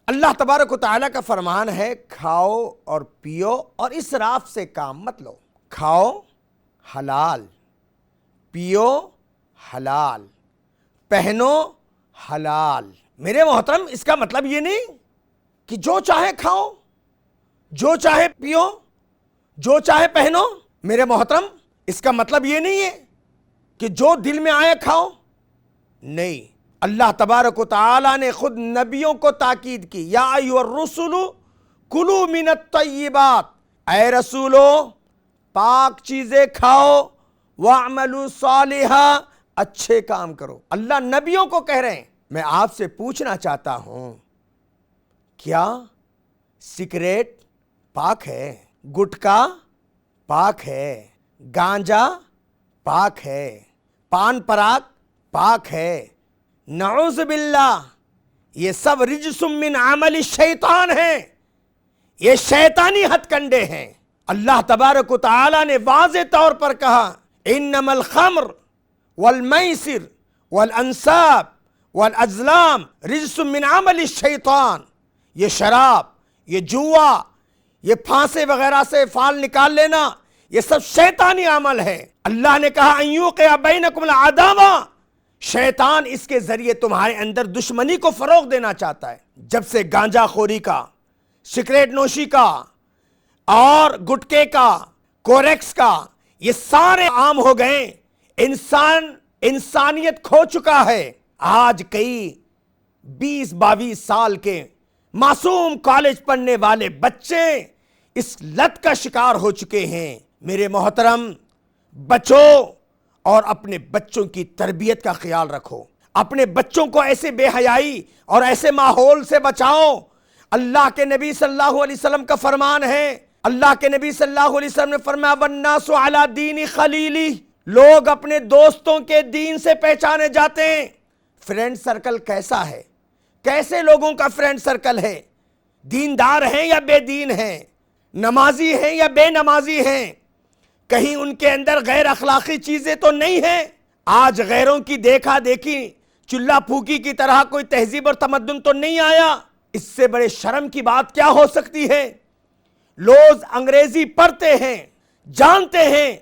اللہ تبارک و تعالیٰ کا فرمان ہے کھاؤ اور پیو اور اسراف سے کام مت لو۔ کھاؤ حلال، پیو حلال، پہنو حلال۔ میرے محترم، اس کا مطلب یہ نہیں کہ جو چاہے کھاؤ، جو چاہے پیو، جو چاہے پہنو۔ میرے محترم، اس کا مطلب یہ نہیں ہے کہ جو دل میں آئے کھاؤ۔ نہیں، اللہ تبارک و تعالیٰ نے خود نبیوں کو تاکید کی، یا ایھا الرسل کلوا من الطیبات، اے رسولو پاک چیزیں کھاؤ، واعملوا صالحا، اچھے کام کرو۔ اللہ نبیوں کو کہہ رہے ہیں۔ میں آپ سے پوچھنا چاہتا ہوں، کیا سگریٹ پاک ہے؟ گٹکا پاک ہے؟ گانجا پاک ہے؟ پان پراگ پاک ہے؟ نعوذ باللہ، یہ سب رجس من عمل الشیطان ہیں، یہ شیطانی ہتھ کنڈے ہیں۔ اللہ تبارک و تعالیٰ نے واضح طور پر کہا، انما الخمر والمیسر والانصاب والازلام رجس من عمل الشیطان۔ یہ شراب، یہ جوا، یہ پھانسے وغیرہ سے فال نکال لینا، یہ سب شیطانی عمل ہے۔ اللہ نے کہا ان یوقع بینکم العداوہ، شیطان اس کے ذریعے تمہارے اندر دشمنی کو فروغ دینا چاہتا ہے۔ جب سے گانجا خوری کا، سگریٹ نوشی کا اور گٹکے کا، کوریکس کا، یہ سارے عام ہو گئے، انسانیت کھو چکا ہے۔ آج کئی 20-22 سال کے معصوم کالج پڑھنے والے بچے اس لت کا شکار ہو چکے ہیں۔ میرے محترم، بچو اور اپنے بچوں کی تربیت کا خیال رکھو، اپنے بچوں کو ایسے بے حیائی اور ایسے ماحول سے بچاؤ۔ اللہ کے نبی صلی اللہ علیہ وسلم کا فرمان ہے، اللہ کے نبی صلی اللہ علیہ وسلم نے فرمایا والناس علی دین خلیلی، لوگ اپنے دوستوں کے دین سے پہچانے جاتے ہیں۔ فرینڈ سرکل کیسا ہے؟ کیسے لوگوں کا فرینڈ سرکل ہے؟ دیندار ہیں یا بے دین ہیں؟ نمازی ہیں یا بے نمازی ہیں؟ کہیں ان کے اندر غیر اخلاقی چیزیں تو نہیں ہیں؟ آج غیروں کی دیکھا دیکھی چلہ پھوکی کی طرح کوئی تہذیب اور تمدن تو نہیں آیا؟ اس سے بڑے شرم کی بات کیا ہو سکتی ہے؟ لوگ انگریزی پڑھتے ہیں، جانتے ہیں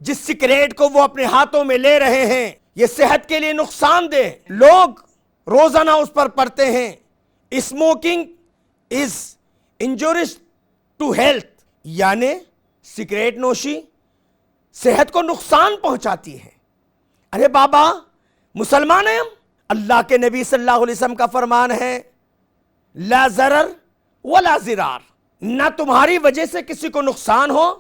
جس سگریٹ کو وہ اپنے ہاتھوں میں لے رہے ہیں یہ صحت کے لیے نقصان دہ، لوگ روزانہ اس پر پڑھتے ہیں smoking is injurious to health, یعنی سگریٹ نوشی صحت کو نقصان پہنچاتی ہے۔ ارے بابا، مسلمان ہیں ہم۔ اللہ کے نبی صلی اللہ علیہ وسلم کا فرمان ہے لا ضرر ولا ضرار، نہ تمہاری وجہ سے کسی کو نقصان ہو،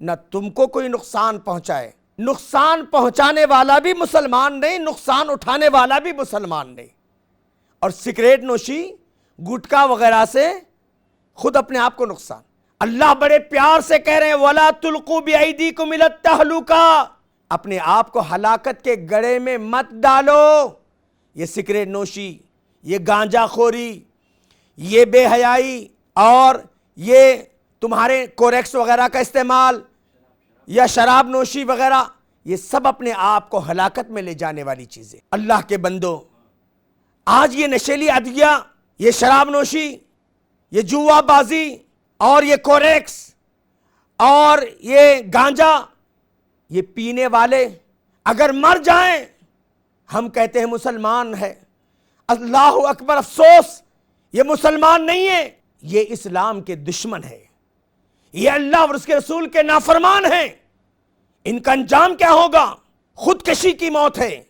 نہ تم کو کوئی نقصان پہنچائے۔ نقصان پہنچانے والا بھی مسلمان نہیں، نقصان اٹھانے والا بھی مسلمان نہیں۔ اور سگریٹ نوشی، گٹکا وغیرہ سے خود اپنے آپ کو نقصان۔ اللہ بڑے پیار سے کہہ رہے ہیں وَلَا تُلْقُوا بِأَيْدِيكُمْ إِلَى التَّهْلُكَةِ، اپنے آپ کو ہلاکت کے گڑھے میں مت ڈالو۔ یہ سگریٹ نوشی، یہ گانجا خوری، یہ بے حیائی اور یہ تمہارے کوریکس وغیرہ کا استعمال یا شراب نوشی وغیرہ، یہ سب اپنے آپ کو ہلاکت میں لے جانے والی چیزیں۔ اللہ کے بندو، آج یہ نشیلی ادویہ، یہ شراب نوشی، یہ جوا بازی اور یہ کوریکس اور یہ گانجا، یہ پینے والے اگر مر جائیں، ہم کہتے ہیں مسلمان ہے، اللہ اکبر، افسوس، یہ مسلمان نہیں ہے، یہ اسلام کے دشمن ہے، یہ اللہ اور اس کے رسول کے نافرمان ہیں۔ ان کا انجام کیا ہوگا؟ خودکشی کی موت ہے۔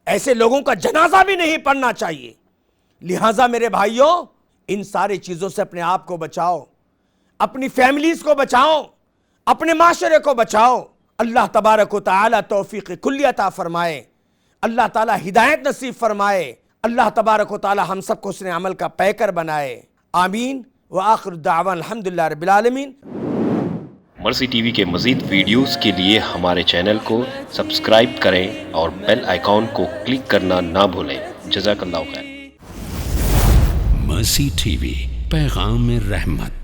ایسے لوگوں کا جنازہ بھی نہیں پڑھنا چاہیے۔ لہٰذا میرے بھائیوں، ان ساری چیزوں سے اپنے آپ کو بچاؤ، اپنی فیملیز کو بچاؤ، اپنے معاشرے کو بچاؤ۔ اللہ تبارک و تعالی توفیق کلی عطا فرمائے، اللہ تعالی ہدایت نصیب فرمائے، اللہ تبارک و تعالی ہم سب کو حسن عمل کا پیکر بنائے، آمین۔ وآخر دعوان الحمدللہ رب العالمین۔ مرسی ٹی وی کے مزید ویڈیوز کے لیے ہمارے چینل کو سبسکرائب کریں اور بیل آئیکن کو کلک کرنا نہ بھولیں۔ جزاک اللہ خیر۔ مرسی ٹی وی، پیغام رحمت۔